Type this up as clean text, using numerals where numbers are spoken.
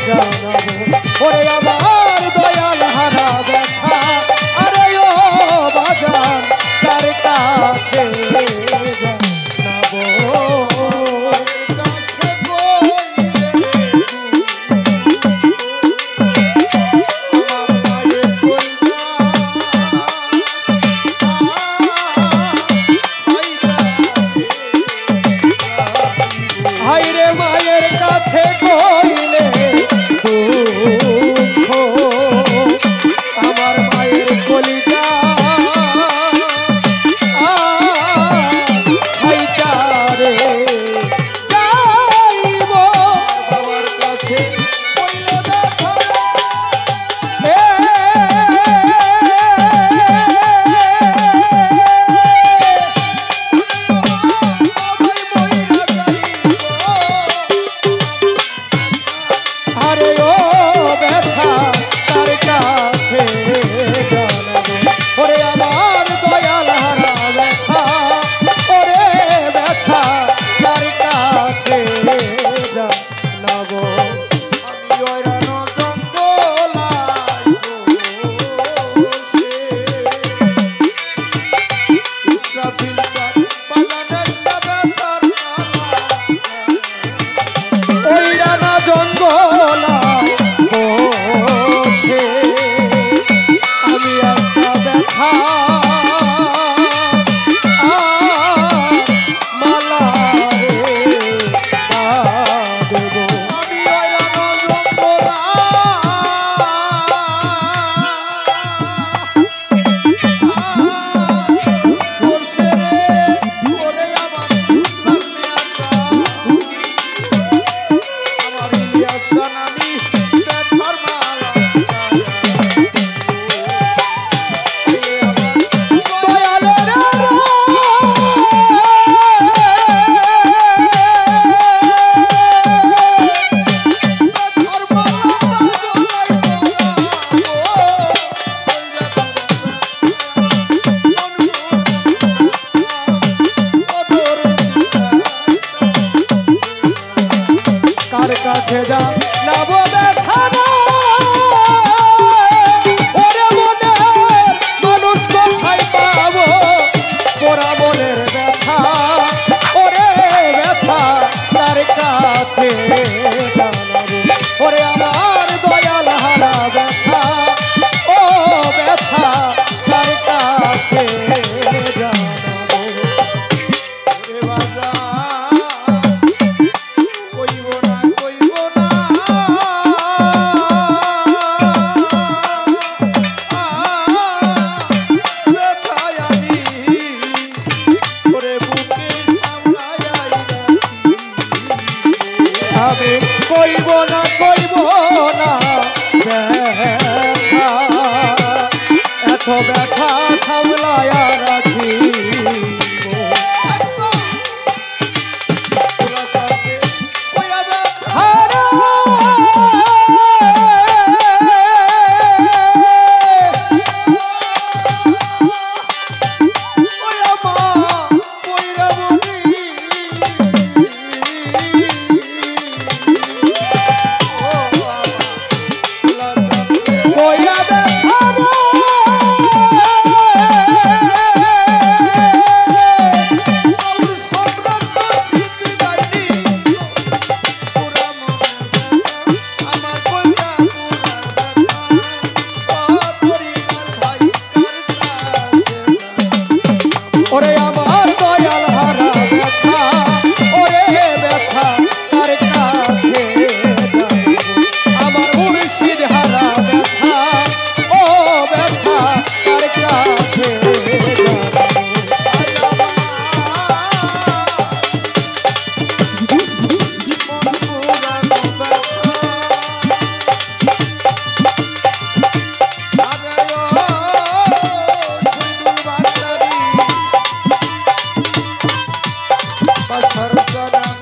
জানাবো ওরে আমার দয়াল হারা ব্যথা আরে ও বাজান কার কাছে জানাবো হায়রে মায়ের কাছে কইলে দুঃখ আমার মায়ের কলিজা হাইটারে যাইব আমার কাছে কইলে ব্যথা আরে ও ব্যথা তার কাছে জানাবো ওরে আমার দয়াল হারা ব্যথা ওরে ব্যথা তার কাছে জানাবো আমি ওইরানো জঙ্গলায় বসে ইসরাফিল চাঁদ বাজানে একটা ব্যথার ওইরানা জঙ্গলায় বসে আমি একটা ব্যথা মালা রে দেব আমি ওইরানা জঙ্গলায় বসে রে ওরে আমার লাগলে আচ্ছা আমার ইলিয়াস জানানি ব্যথার মালা দয়ালের কার কাছে যা নাব ব্যথা না ওরে মনে মানুষ কোথায় পাবো পোড়া মনের ব্যথা ওরে ব্যথা তার কাছে জানাবো ওরে আমার দয়াল হারা ব্যথা ও ব্যথা তার কাছে জানাবো ওরে বাবা কইব না ব্যথায় আমি ওরে বুকে সামলাইয়া রাখি আমি কইব না ব্যথা এত ব্যথা সামলাইয়া রাখি ওরে আমার দয়াল হারা ব্যথা ওরে ব্যথা তার কাছে জানাবো আমার মুর্শিদ হারা ব্যথা ও ব্যথা তার কাছে জানাবো